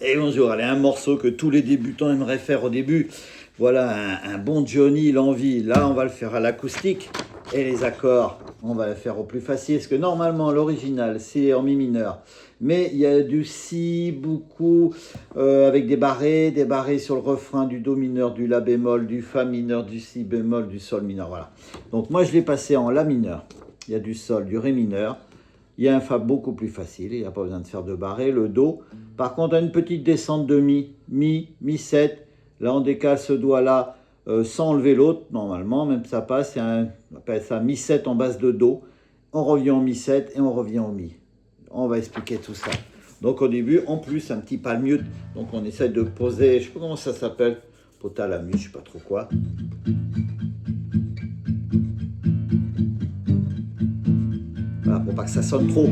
Et bonjour, allez, un morceau que tous les débutants aimeraient faire au début. Voilà, un bon Johnny, l'envie. Là, on va le faire à l'acoustique. Et les accords, on va le faire au plus facile. Parce que normalement, l'original, c'est en mi mineur. Mais il y a du si, beaucoup, avec des barrés sur le refrain du do mineur, du la bémol, du fa mineur, du si bémol, du sol mineur. Voilà. Donc moi, je l'ai passé en la mineur. Il y a du sol, du ré mineur. Il y a un fa beaucoup plus facile, il n'y a pas besoin de faire de barré, le do. Par contre, on a une petite descente de mi 7. Là, on décale ce doigt-là sans enlever l'autre, normalement, même ça passe. On appelle ça mi 7 en base de do. On revient au mi 7 et on revient au mi. On va expliquer tout ça. Donc au début, en plus, un petit palmute. Donc on essaie de poser, je ne sais pas comment ça s'appelle, potalamus, je ne sais pas trop quoi. Voilà, pour pas que ça sonne trop.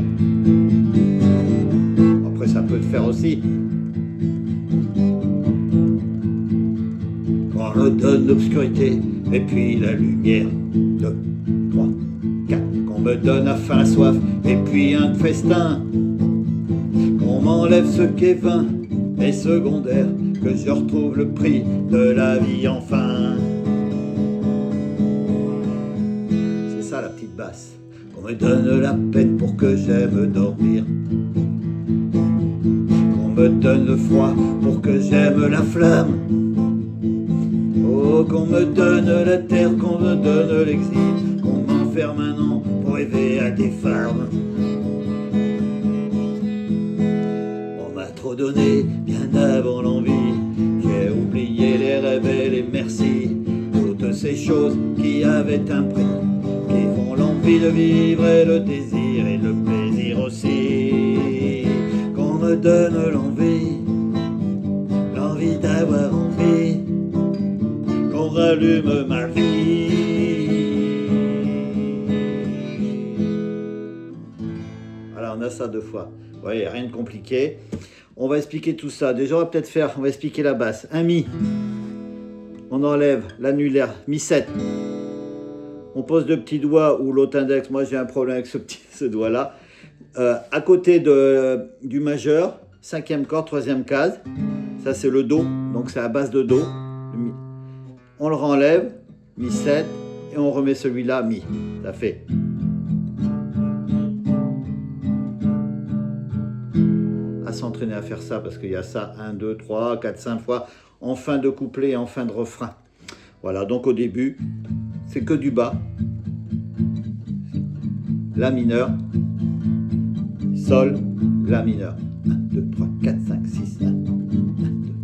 Après, ça peut le faire aussi. Quand on donne l'obscurité et puis la lumière. 2, 3, 4. Qu'on me donne à faim la soif et puis un festin. Qu'on m'enlève ce qui est vain et secondaire. Que je retrouve le prix de la vie enfin. C'est ça la petite basse. Qu'on me donne la peine pour que j'aime dormir. Qu'on me donne le froid pour que j'aime la flamme. Oh, qu'on me donne la terre, qu'on me donne l'exil. Qu'on m'enferme un an pour rêver à des femmes. On m'a trop donné bien avant l'envie. J'ai oublié les rêves et les merci. Toutes ces choses qui avaient un prix. Qui font l'envie de vivre et le désir et le plaisir aussi. Qu'on me donne l'envie d'avoir envie, qu'on rallume ma vie. Voilà, on a ça 2 fois. Vous voyez, rien de compliqué. On va expliquer tout ça. Déjà, on va expliquer la basse. Un mi. On enlève l'annulaire, mi 7. On pose le petit doigt ou l'autre index. Moi, j'ai un problème avec ce doigt-là. À côté du majeur, 5e corde, 3e case. Ça, c'est le do. Donc, c'est la base de do. On le renlève, mi 7. Et on remet celui-là, mi. Ça fait. À s'entraîner à faire ça parce qu'il y a ça 1, 2, 3, 4, 5 fois en fin de couplet et en fin de refrain. Voilà, donc au début, c'est que du bas. La mineur, sol, la mineur. 1, 2, 3, 4, 5, 6, 1. 1, 2,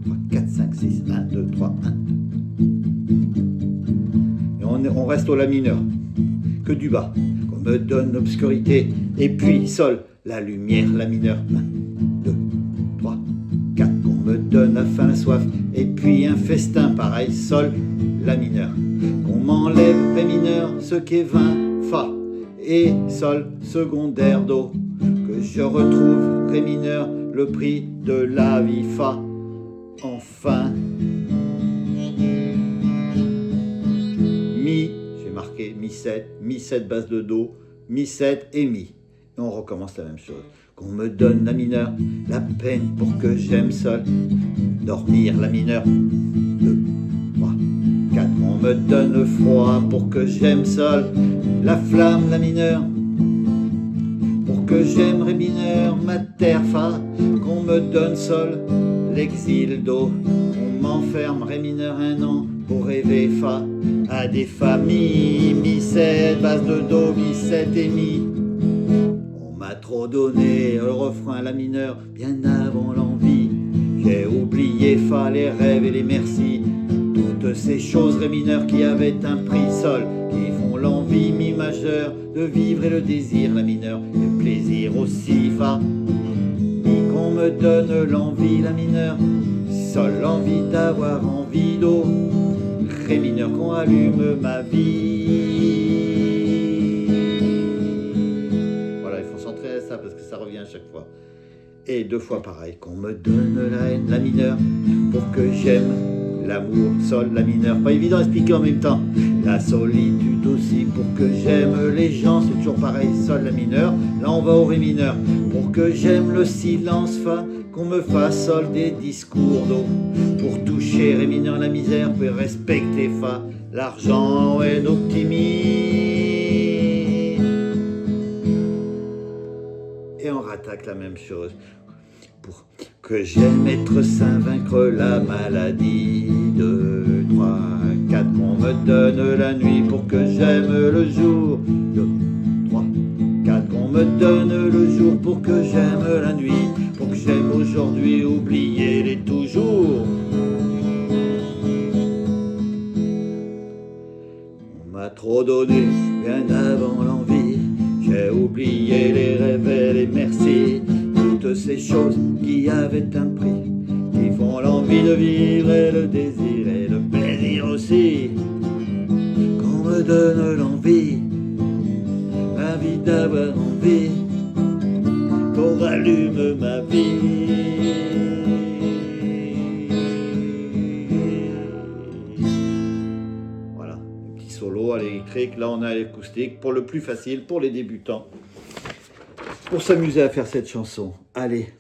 3, 4, 5, 6, 1, 2, 3, 1. Et on reste au la mineur. Que du bas. Qu'on me donne l'obscurité. Et puis, sol, la lumière, la mineur. 1, 2, 3, 4. Qu'on me donne la faim, la soif. Et puis un festin, pareil, sol, la mineur. Qu'on m'enlève ré mineur, ce qui est vain, fa. Et sol, secondaire, do. Que je retrouve ré mineur, le prix de la vie, fa. Enfin. Mi, j'ai marqué mi 7 base de do, mi 7 et mi. Et on recommence la même chose. Qu'on me donne la mineur, la peine pour que j'aime sol. Dormir la mineur. 2, 3, 4. On me donne le froid pour que j'aime sol. La flamme la mineur. Pour que j'aime ré mineur, ma terre fa. Qu'on me donne sol, l'exil do. On m'enferme ré mineur 1 an pour rêver fa. À des familles, mi 7, base de do, mi 7 et mi. On m'a trop donné le refrain, la mineur, bien avant l'envie. J'ai oublié fa, les rêves et les merci. Toutes ces choses ré mineur qui avaient un prix sol. Qui font l'envie, mi majeur, de vivre et le désir, la mineur. Le plaisir aussi fa. Mi qu'on me donne l'envie, la mineur. Sol, l'envie d'avoir envie d'eau. Ré mineur qu'on allume ma vie. Voilà, il faut s'entraîner à ça parce que ça revient à chaque fois. Et 2 fois pareil, qu'on me donne la haine, la mineur, pour que j'aime L'amour, sol, la mineur, pas évident à expliquer en même temps. La solitude aussi, pour que j'aime les gens, c'est toujours pareil, sol, la mineur. Là on va au ré mineur. Pour que j'aime le silence, fa, qu'on me fasse sol des discours d'eau. Pour toucher ré mineur la misère, puis respecter fa, l'argent est nos petits mi. Et on rattaque la même chose. Pour que j'aime être sain, vaincre la maladie. 2, 3, 4, on me donne la nuit pour que j'aime le jour. 2, 3, 4, on me donne le jour pour que j'aime la nuit. Pour que j'aime aujourd'hui oublier les toujours. On m'a trop donné bien avant l'envie. J'ai oublié les rêves et les merci. Toutes ces choses qui avaient un prix, qui font l'envie de vivre et le désir et le plaisir aussi. Qu'on me donne l'envie d'avoir envie, qu'on rallume ma vie. Voilà, un petit solo à l'électrique, là on a l'acoustique, pour le plus facile, pour les débutants. Pour s'amuser à faire cette chanson, allez,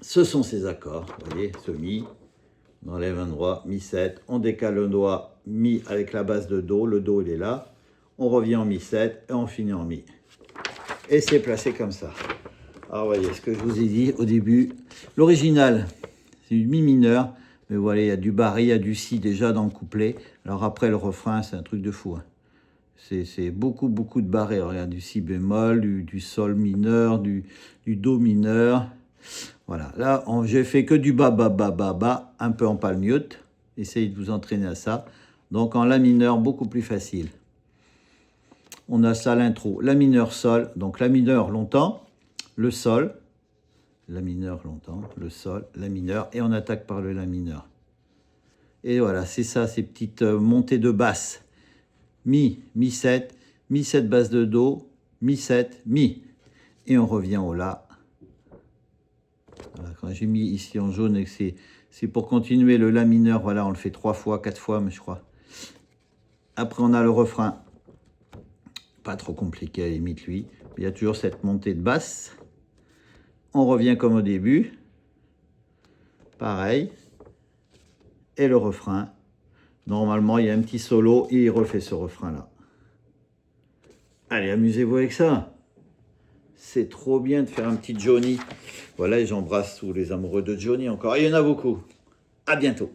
ce sont ces accords, vous voyez, ce mi, on enlève un doigt, mi 7, on décale le doigt, mi avec la base de do, le do il est là, on revient en mi 7 et on finit en mi. Et c'est placé comme ça. Alors vous voyez ce que je vous ai dit au début, l'original c'est du mi mineur, mais voilà, il y a du barré, il y a du si déjà dans le couplet, alors après le refrain c'est un truc de fou, hein. C'est beaucoup de barrés. Regarde, du si bémol, du sol mineur, du do mineur. Voilà, là, j'ai fait que du ba, ba, ba, ba, ba, un peu en palmiote. Essayez de vous entraîner à ça. Donc en la mineur, beaucoup plus facile. On a ça, l'intro. La mineur, sol. Donc la mineur, longtemps. Le sol. La mineur, longtemps. Le sol, la mineur. Et on attaque par le la mineur. Et voilà, c'est ça, ces petites montées de basse. Mi, mi 7, mi 7 basse de do, mi 7, mi. Et on revient au la. Voilà, quand j'ai mis ici en jaune, c'est pour continuer le la mineur. Voilà, on le fait 3 fois, 4 fois, mais je crois. Après, on a le refrain. Pas trop compliqué à la limite, lui. Il y a toujours cette montée de basse. On revient comme au début. Pareil. Et le refrain. Normalement, il y a un petit solo et il refait ce refrain-là. Allez, amusez-vous avec ça. C'est trop bien de faire un petit Johnny. Voilà, et j'embrasse tous les amoureux de Johnny encore. Et il y en a beaucoup. À bientôt.